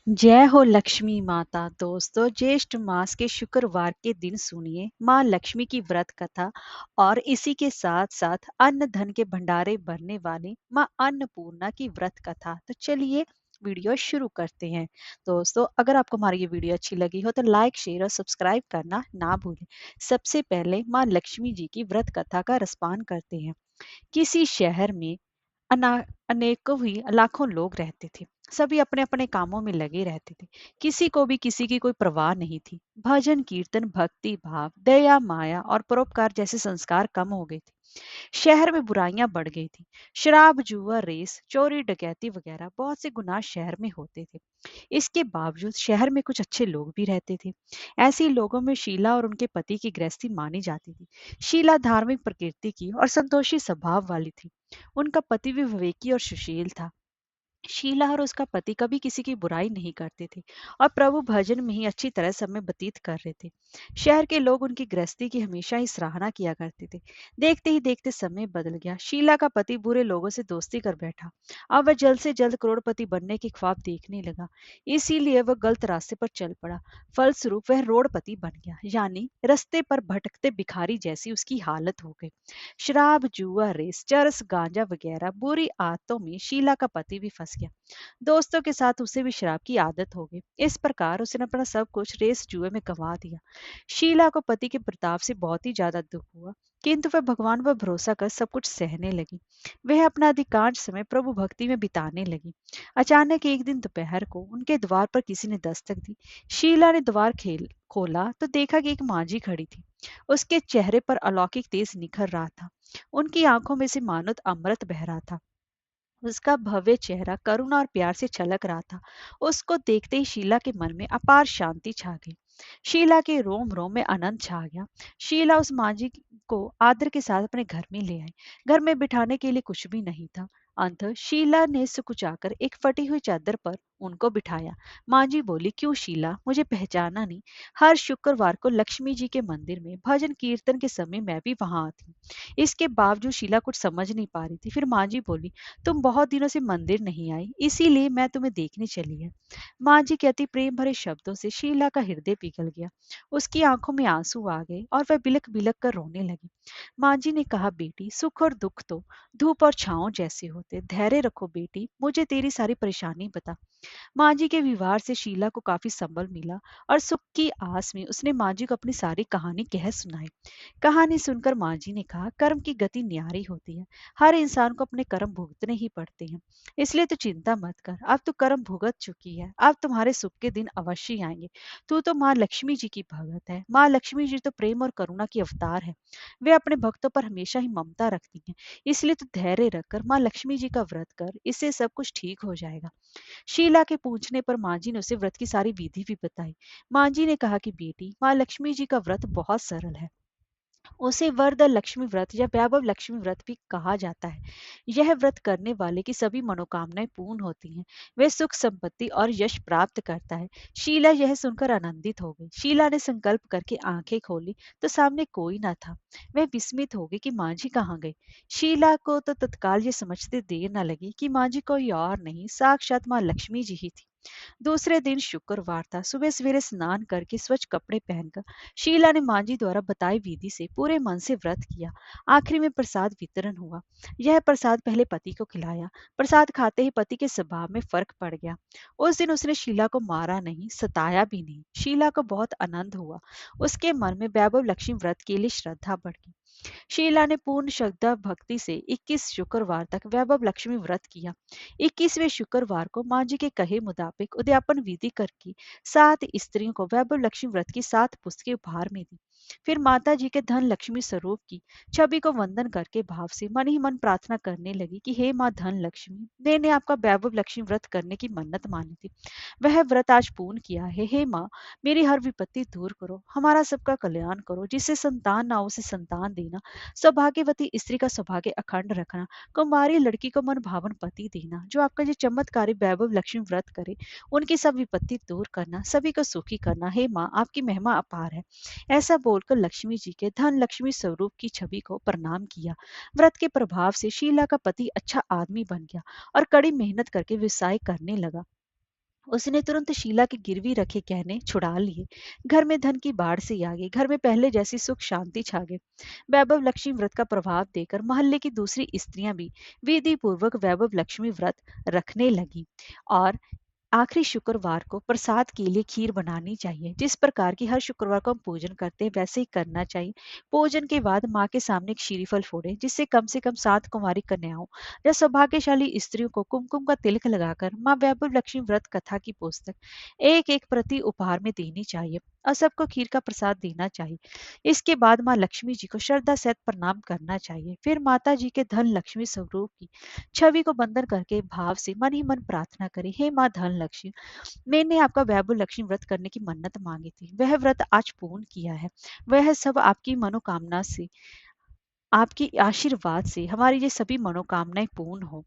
जय हो लक्ष्मी माता। दोस्तों, ज्येष्ठ मास के शुक्रवार के दिन सुनिए माँ लक्ष्मी की व्रत कथा और इसी के साथ साथ अन्न धन के भंडारे भरने वाली माँ अन्नपूर्णा की व्रत कथा। तो चलिए वीडियो शुरू करते हैं। दोस्तों, अगर आपको हमारी ये वीडियो अच्छी लगी हो तो लाइक शेयर और सब्सक्राइब करना ना भूलें। सबसे पहले माँ लक्ष्मी जी की व्रत कथा का रसपान करते हैं। किसी शहर में अना अनेकों ही लाखों लोग रहते थे। सभी अपने अपने कामों में लगे रहते थे। किसी को भी किसी की कोई परवाह नहीं थी। भजन कीर्तन भक्ति भाव दया माया और परोपकार जैसे संस्कार कम हो गए थे। शहर में बुराइयां बढ़ गई थी। शराब जुआ रेस चोरी डकैती वगैरह बहुत से गुनाह शहर में होते थे। इसके बावजूद शहर में कुछ अच्छे लोग भी रहते थे। ऐसे ही लोगों में शीला और उनके पति की गृहस्थी मानी जाती थी। शीला धार्मिक प्रकृति की और संतोषी स्वभाव वाली थी। उनका पति भी विवेकी और सुशील था। शीला और उसका पति कभी किसी की बुराई नहीं करते थे और प्रभु भजन में ही अच्छी तरह समय व्यतीत कर रहे थे। शहर के लोग उनकी गृहस्थी की हमेशा ही सराहना किया करते थे। देखते ही देखते समय बदल गया। शीला का पति बुरे लोगों से दोस्ती कर बैठा। अब वह जल्द से जल्द करोड़पति बनने के ख्वाब देखने लगा। इसीलिए वह गलत रास्ते पर चल पड़ा। फलस्वरूप वह रोड़पति बन गया, यानी रास्ते पर भटकते भिखारी जैसी उसकी हालत हो गई। शराब जुआ रेस चरस गांजा वगैरह बुरी आदतों में शीला का पति भी फंस गया। दोस्तों के साथ उसे भी शराब की आदत हो गई। इस प्रकार उसने अपना सब कुछ रेस जुए में गंवा दिया। शीला को पति के प्रताप से बहुत ही ज्यादा दुख हुआ, किंतु वह भगवान पर भरोसा कर सब कुछ सहने लगी। वह अपना अधिकांश समय प्रभु भक्ति में बिताने लगी। अचानक एक दिन दोपहर को उनके द्वार पर किसी ने दस्तक दी। शीला ने द्वार खेल खोला तो देखा कि एक मांझी खड़ी थी। उसके चेहरे पर अलौकिक तेज निखर रहा था। उनकी आंखों में से मानो अमृत बह रहा था। उसका भव्य चेहरा करुणा और प्यार से छलक रहा था। उसको देखते ही शीला के मन में अपार शांति छा गई। शीला के रोम रोम में आनंद छा गया। शीला उस मांझी को आदर के साथ अपने घर में ले आई। घर में बिठाने के लिए कुछ भी नहीं था। अंत शीला ने सुकुचाकर एक फटी हुई चादर पर उनको बिठाया। मांझी बोली, क्यों शीला, मुझे पहचाना नहीं? हर शुक्रवार को लक्ष्मी जी के मंदिर में भजन कीर्तन के समय मैं भी वहां आती हूँ। इसके बावजूद शीला कुछ समझ नहीं पा रही थी। फिर मांझी बोली, तुम बहुत दिनों से मंदिर नहीं आई, इसीलिए मैं तुम्हें देखने चली है। माँ जी के अति प्रेम भरे शब्दों से शीला का हृदय पिघल गया। उसकी आंखों में आंसू आ गए और वह बिलक बिलक कर रोने लगी। माँ जी ने कहा, बेटी, सुख और दुख तो धूप और छांव जैसे होते। धैर्य रखो बेटी, मुझे तेरी सारी परेशानी बता। माँ जी के व्यवहार से शीला को काफी संबल मिला और सुख की आस में उसने माँ जी को अपनी सारी कहानी कह सुनाई। कहानी सुनकर माँ जी ने कहा, कर्म की गति न्यारी होती है। हर इंसान को अपने कर्म भुगतने ही पड़ते हैं। इसलिए तू चिंता मत कर, अब तू कर्म भुगत चुकी है, अब तुम्हारे सुख के दिन अवश्य आएंगे। तू तो माँ लक्ष्मी जी की भगत है। माँ लक्ष्मी जी तो प्रेम और करुणा की अवतार है। वे अपने भक्तों पर हमेशा ही ममता रखती हैं। इसलिए तू धैर्य रखकर माँ लक्ष्मी जी का व्रत कर, इससे सब कुछ ठीक हो जाएगा। शीला के पूछने पर माँ जी ने उसे व्रत की सारी विधि भी बताई। माँ जी ने कहा कि बेटी, माँ लक्ष्मी जी का व्रत बहुत सरल है। उसे वरद लक्ष्मी व्रत या वैभव लक्ष्मी व्रत भी कहा जाता है। यह व्रत करने वाले की सभी मनोकामनाएं पूर्ण होती हैं। वे सुख संपत्ति और यश प्राप्त करता है। शीला यह सुनकर आनंदित हो गई। शीला ने संकल्प करके आंखें खोली तो सामने कोई ना था। वह विस्मित हो गई कि मांझी कहाँ गई। शीला को तो तत्काल ये समझते देर न लगी कि मांझी कोई और नहीं, साक्षात माँ लक्ष्मी जी ही थी। दूसरे दिन शुक्रवार था। सुबह सवेरे स्नान करके स्वच्छ कपड़े पहनकर शीला ने मांझी द्वारा बताई विधि से पूरे मन से व्रत किया। आखिरी में प्रसाद वितरण हुआ। यह प्रसाद पहले पति को खिलाया। प्रसाद खाते ही पति के स्वभाव में फर्क पड़ गया। उस दिन उसने शीला को मारा नहीं, सताया भी नहीं। शीला को बहुत आनंद हुआ। उसके मन में वैभव लक्ष्मी व्रत के लिए श्रद्धा बढ़ गई। शीला ने पूर्ण श्रद्धा भक्ति से 21 शुक्रवार तक वैभव लक्ष्मी व्रत किया। 21वें शुक्रवार को माँ जी के कहे मुताबिक उद्यापन विधि करके 7 स्त्रियों को वैभव लक्ष्मी व्रत की 7 पुस्तकें उपहार में दी। फिर माता जी के धन लक्ष्मी स्वरूप की छवि को वंदन करके भाव से मन ही मन प्रार्थना करने लगी कि हे माँ धन लक्ष्मी, मैंने आपका वैभव लक्ष्मी व्रत करने की मन्नत मानी थी, वह व्रत आज पूर्ण किया है। हे माँ, मेरी हर विपत्ति दूर करो, हमारा सबका कल्याण करो, जिससे संतान ना हो उसे संतान देना, सौभाग्यवती स्त्री का सौभाग्य अखंड रखना, कुमारी लड़की को मन भावन पति देना, जो आपका ये चमत्कारी वैभव लक्ष्मी व्रत करे, उनकी सब विपत्ति दूर करना, सभी को सुखी करना। हे माँ, आपकी महिमा अपार है। ऐसा बोलकर लक्ष्मी जी के धन लक्ष्मी स्वरूप की छवि को प्रणाम किया। व्रत के प्रभाव से शीला का पति अच्छा आदमी बन गया और कड़ी मेहनत करके व्यवसाय करने लगा। उसने तुरंत शीला के गिरवी रखे गहने छुड़ा लिए। घर में धन की बाढ़ सी आ गई। घर में पहले जैसी सुख शांति छा गई। वैभव लक्ष्मी व्रत का प्रभाव देकर मोहल्ले की दूसरी स्त्रियां भी विधि पूर्वक वैभव लक्ष्मी व्रत रखने लगी। और आखिरी शुक्रवार को प्रसाद के लिए खीर बनानी चाहिए। जिस प्रकार की हर शुक्रवार को हम पूजन करते हैं वैसे ही करना चाहिए। पूजन के बाद माँ के सामने एक श्रीफल फोड़े, जिससे कम से कम 7 कुंवारी कन्याओं या सौभाग्यशाली स्त्रियों को कुमकुम का तिलक लगाकर माँ वैभव लक्ष्मी व्रत कथा की पुस्तक एक एक प्रति उपहार में देनी चाहिए और सबको खीर का प्रसाद देना चाहिए। इसके बाद माँ लक्ष्मी जी को श्रद्धा सहित प्रणाम करना चाहिए। फिर माता जी के धन लक्ष्मी स्वरूप की छवि को बंधन करके भाव से मन ही मन प्रार्थना करें, हे माँ धन लक्ष्मी, मैंने आपका वैभव लक्ष्मी व्रत करने की मन्नत मांगी थी, वह व्रत आज पूर्ण किया है। वह सब आपकी मनोकामना से, आपकी आशीर्वाद से हमारी ये सभी मनोकामनाएं पूर्ण हो।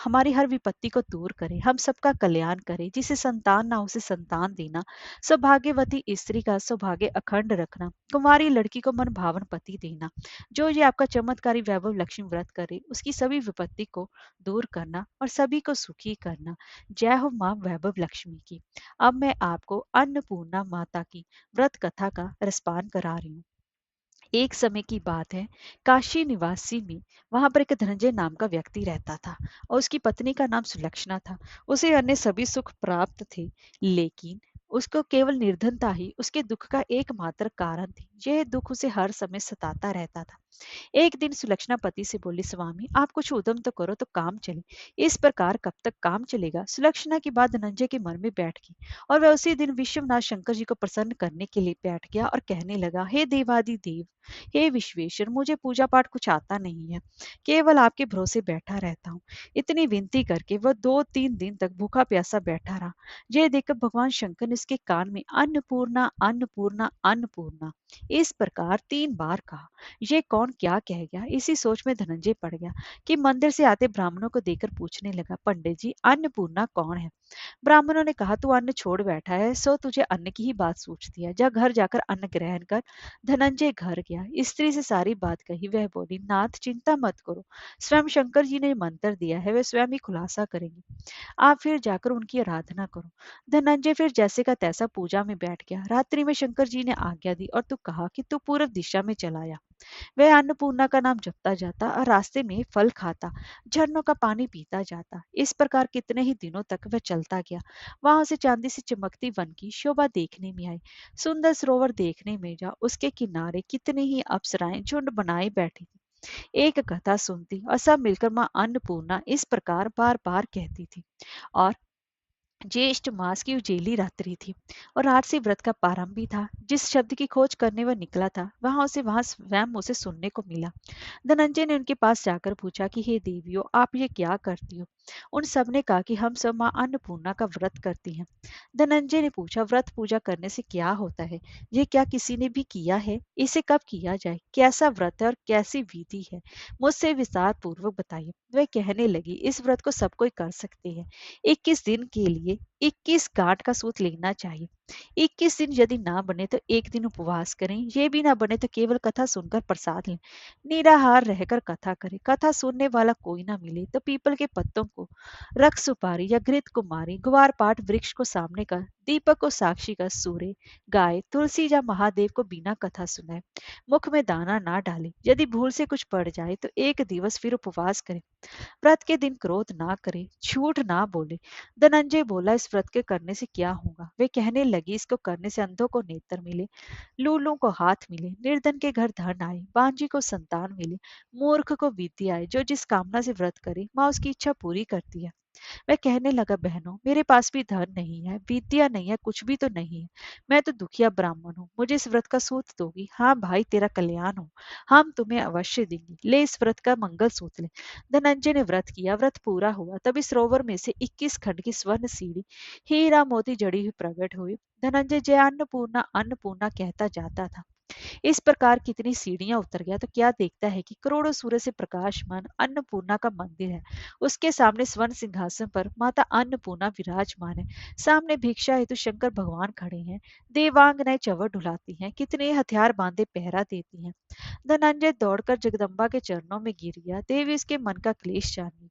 हमारी हर विपत्ति को दूर करे, हम सबका कल्याण करे। जिसे संतान ना हो उसे संतान देना, सौभाग्यवती स्त्री का सौभाग्य अखंड रखना, कुंवारी लड़की को मन भावन पति देना। जो ये आपका चमत्कारी वैभव लक्ष्मी व्रत करे उसकी सभी विपत्ति को दूर करना और सभी को सुखी करना। जय हो माँ वैभव लक्ष्मी की। अब मैं आपको अन्नपूर्णा माता की व्रत कथा का रसपान करा रही हूँ। एक समय की बात है, काशी निवासी में वहां पर एक धनंजय नाम का व्यक्ति रहता था और उसकी पत्नी का नाम सुलक्षणा था। उसे अन्य सभी सुख प्राप्त थे, लेकिन उसको केवल निर्धनता ही उसके दुख का एकमात्र कारण थी। यह दुख उसे हर समय सताता रहता था। एक दिन सुलक्षणा पति से बोली, स्वामी आप कुछ उद्यम तो करो तो काम चले। इस प्रकार कब तक काम चलेगा? सुलक्षणा की बात धनंजय के मन में बैठ गई और वह उसी दिन विश्वनाथ शंकर जी को प्रसन्न करने के लिए बैठ गया और कहने लगा, हे देवादि देव, हे विश्वेश्वर, मुझे पूजा पाठ कुछ आता नहीं है, केवल आपके भरोसे बैठा रहता हूँ। इतनी विनती करके वह 2-3 दिन तक भूखा प्यासा बैठा रहा। यह देखकर भगवान शंकर ने उसके कान में अन्नपूर्णा अन्नपूर्णा अन्नपूर्णा इस प्रकार 3 बार कहा। ये कौन क्या कह गया? इसी सोच में धनंजय पड़ गया कि मंदिर से आते ब्राह्मणों को देखकर पूछने लगा, पंडित जी अन्नपूर्णा कौन है? ब्राह्मणों ने कहा, तू अन्न छोड़ बैठा है सो तुझे अन्न की ही बात सूझती है, जा घर जाकर अन्न ग्रहण कर। धनंजय घर गया, स्त्री से सारी बात कही। वह बोली, नाथ चिंता मत करो, स्वयं शंकर जी ने मंत्र दिया है, वे स्वयं ही खुलासा करेंगे, आप फिर जाकर उनकी आराधना करो। धनंजय फिर जैसे का तैसा पूजा में बैठ गया। रात्रि में शंकर जी ने आज्ञा दी और तू कहा कि तू पूर्व दिशा में चला आया। वह अन्नपूर्णा का नाम जपता जाता और रास्ते में फल खाता, झरनों का पानी पीता जाता। इस प्रकार कितने ही दिनों तक वह चलता गया। वहां से चांदी से चमकती वन की शोभा देखने में आई। सुंदर सरोवर देखने में जा, उसके किनारे कितनी ही अप्सराएं झुंड बनाए बैठी थी। एक कथा सुनती और सब मिलकर माँ अन्नपूर्णा इस प्रकार बार बार कहती थी। और ज्येष्ठ मास की उजेली रात्रि थी और रात से व्रत का प्रारंभ भी था। जिस शब्द की खोज करने वह निकला था वहां स्वयं उसे सुनने को मिला। धनंजय ने उनके पास जाकर पूछा कि हे देवियों, आप ये क्या करती हो? उन सब ने कहा कि हम सब माँ अन्नपूर्णा का व्रत करती हैं। धनंजय ने पूछा, व्रत पूजा करने से क्या होता है? ये क्या किसी ने भी किया है? इसे कब किया जाए? कैसा व्रत है और कैसी विधि है? मुझसे विस्तार पूर्वक बताइए। वह कहने लगी, इस व्रत को सब कोई कर सकते हैं। 21 दिन के लिए 21 गांठ का सूत लेना चाहिए। 21 दिन यदि ना बने तो एक दिन उपवास करें, ये भी ना बने तो केवल कथा सुनकर प्रसाद लें। निराहार रहकर कथा करें। कथा सुनने वाला कोई ना मिले तो पीपल के पत्तों को रख सुपारी या घृत कुमारी ग्वार पाठ वृक्ष को सामने कर, दीपक को साक्षी कर, सूर्य, गाय, तुलसी या महादेव को बिना कथा सुनाए मुख में दाना ना डाले। यदि भूल से कुछ पड़ जाए तो एक दिवस फिर उपवास करें। व्रत के दिन क्रोध ना करे, झूठ ना बोले। धनंजय बोला, इस व्रत के करने से क्या होगा? वे कहने लगी, इसको करने से अंधों को नेत्र मिले, लूलों को हाथ मिले, निर्धन के घर धन आए, बांझी को संतान मिले, मूर्ख को विद्या आए। जो जिस कामना से व्रत करे माँ उसकी इच्छा पूरी करती है। वह कहने लगा, बहनों मेरे पास भी धन नहीं है, विद्या नहीं है, कुछ भी तो नहीं है। मैं तो दुखिया ब्राह्मण हूँ, मुझे इस व्रत का सूत दोगी? हाँ भाई, तेरा कल्याण हो, हम तुम्हें अवश्य देंगे, ले इस व्रत का मंगल सूत ले। धनंजय ने व्रत किया। व्रत पूरा हुआ तभी सरोवर में से 21 खंड की स्वर्ण सीढ़ी हीरा मोती जड़ी हुई प्रकट हुई। धनंजय जय अन्नपूर्णा अन्नपूर्णा कहता जाता था। इस प्रकार कितनी सीढ़ियां उतर गया तो क्या देखता है कि करोड़ों सूर्य से प्रकाशमान अन्नपूर्णा का मंदिर है। उसके सामने स्वर्ण सिंहासन पर माता अन्नपूर्णा विराजमान है। सामने भिक्षा हेतु शंकर भगवान खड़े हैं। देवांगनाएं चवर ढुलाती हैं, कितने हथियार बांधे पहरा देती हैं। धनंजय दौड़कर जगदम्बा के चरणों में गिर गया। देवी उसके मन का क्लेश जानी।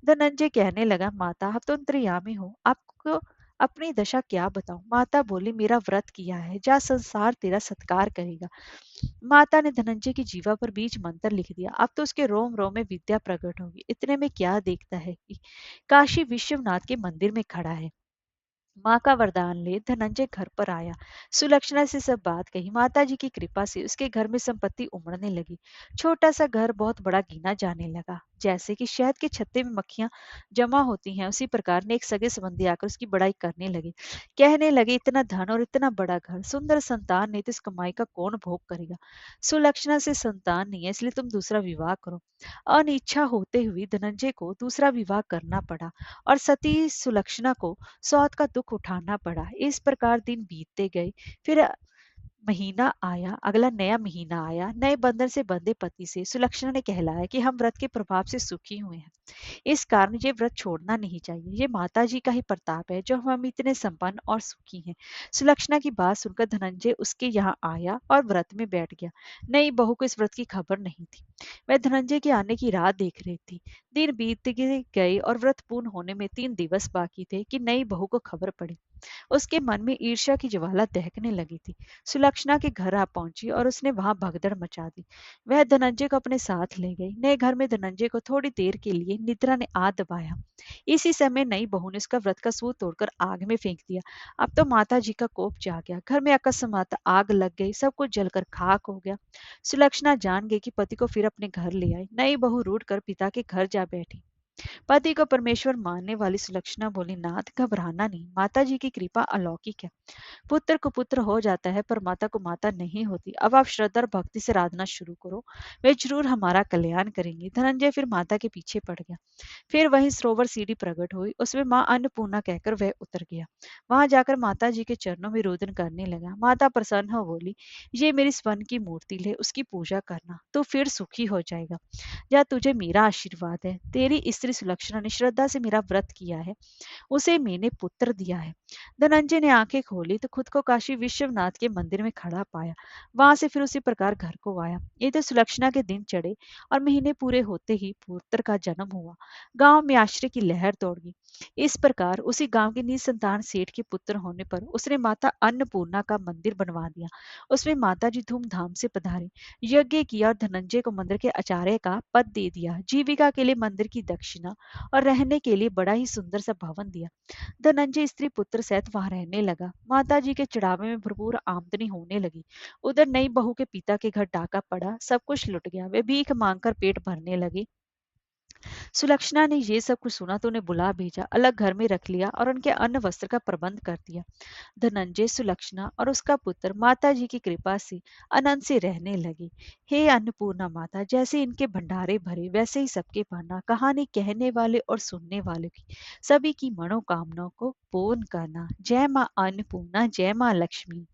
धनंजय कहने लगा, माता आप तो अंतर्यामी हो, आपको अपनी दशा क्या बताऊं। माता बोली, मेरा व्रत किया है, जा संसार तेरा सत्कार करेगा। माता ने धनंजय की जीवा पर बीज मंत्र लिख दिया। अब तो उसके रोम रोम में विद्या प्रकट होगी। इतने में क्या देखता है कि काशी विश्वनाथ के मंदिर में खड़ा है। माँ का वरदान ले धनंजय घर पर आया। सुलक्षणा से सब बात कही। माता जी की कृपा से उसके घर में संपत्ति उमड़ने लगी। छोटा सा घर बहुत बड़ा गिना जाने लगा। जैसे कि शहद के छत्ते में मक्खियां जमा होती हैं, उसी प्रकार ने एक सगे संबंधी आकर उसकी बड़ाई करने लगे। कहने लगे, इतना धन और इतना बड़ा घर, सुंदर संतान नहीं तो इस कमाई का कौन भोग करेगा। सुलक्षणा से संतान नहीं है, इसलिए तुम दूसरा विवाह करो। अनिच्छा होते हुए धनंजय को दूसरा विवाह करना पड़ा और सती सुलक्षणा को सौत का दुख उठाना पड़ा। इस प्रकार दिन बीतते गए। फिर महीना आया, अगला नया महीना आया। नए बंधन से बंधे पति से सुलक्षणा ने कहलाया कि हम व्रत के प्रभाव से सुखी हुए हैं, इस कारण ये व्रत छोड़ना नहीं चाहिए। ये माता जी का ही प्रताप है जो हम इतने संपन्न और सुखी हैं। सुलक्षणा की बात सुनकर धनंजय उसके यहाँ आया और व्रत में बैठ गया। नई बहू को इस व्रत की खबर नहीं थी। वह धनंजय के आने की राह देख रही थी। दिन बीत गए और व्रत पूर्ण होने में 3 दिवस बाकी थे कि नई बहू को खबर पड़ी। उसके मन में ईर्ष्या की ज्वाला दहकने लगी थी। सुलक्षणा के घर आ पहुंची और उसने वहां भगदड़ मचा दी। वह धनंजय को अपने साथ ले गई। नए घर में धनंजय को थोड़ी देर के लिए निद्रा ने आ दबाया। इसी समय नई बहू ने उसका व्रत का सूत तोड़कर आग में फेंक दिया। अब तो माता जी का कोप जा गया। घर में अकस्मात आग लग गई, सब कुछ जलकर खाक हो गया। सुलक्षणा जान गई कि पति को फिर अपने घर ले आई। नई बहू रूठ कर पिता के घर जा बैठी। पति को परमेश्वर मानने वाली सुलक्षणा बोली, नाथ घबराना नहीं, माता जी की कृपा अलौकिक है। पुत्र को पुत्र हो जाता है पर माता को माता नहीं होती। अब आप श्रद्धा और भक्ति से आराधना शुरू करो, वे जरूर हमारा कल्याण करेंगी। धनंजय फिर माता के पीछे पड़ गया। फिर वही सरोवर सीढ़ी प्रकट हुई, उसमें माँ अन्नपूर्णा कहकर वह उतर गया। वहां जाकर माता जी के चरणों में रोदन करने लगा। माता प्रसन्न हो बोली, ये मेरी स्वर्ण की मूर्ति ले, उसकी पूजा करना, तो फिर सुखी हो जाएगा। या तुझे मेरा आशीर्वाद है, तेरी स्त्री सुलक्षणा ने श्रद्धा से मेरा व्रत किया है, उसे मैंने पुत्र दिया है। धनंजय ने आंखें खोली तो खुद को काशी विश्वनाथ के मंदिर में खड़ा पाया। वहां से फिर उसी प्रकार घर को आया। ये तो सुलक्षणा के दिन चढ़े और महीने पूरे होते ही पुत्र का जन्म हुआ। गांव में आश्चर्य की लहर दौड़ गई। इस प्रकार उसी गांव के निसंतान सेठ के पुत्र होने पर उसने माता अन्नपूर्णा का मंदिर बनवा दिया। उसमें माता जी धूमधाम से पधारे, यज्ञ किया और धनंजय को मंदिर के आचार्य का पद दे दिया। जीविका के लिए मंदिर की दक्षिणा और रहने के लिए बड़ा ही सुंदर सा भवन दिया। धनंजय स्त्री पुत्र सहित वहां रहने लगा। माता जी के चढ़ावे में भरपूर आमदनी होने लगी। उधर नई बहू के पिता के घर डाका पड़ा, सब कुछ लुट गया। वे भीख मांगकर पेट भरने लगे। सुलक्षणा ने ये सब कुछ सुना तो उन्हें बुला भेजा, अलग घर में रख लिया और उनके अन्न वस्त्र का प्रबंध कर दिया। धनंजय, सुलक्षणा और उसका पुत्र माता जी की कृपा से आनंद से रहने लगे। हे अन्नपूर्णा माता, जैसे इनके भंडारे भरे वैसे ही सबके भरना। कहानी कहने वाले और सुनने वाले की सभी की मनोकामनाओं को पूर्ण करना। जय माँ अन्नपूर्णा, जय माँ लक्ष्मी।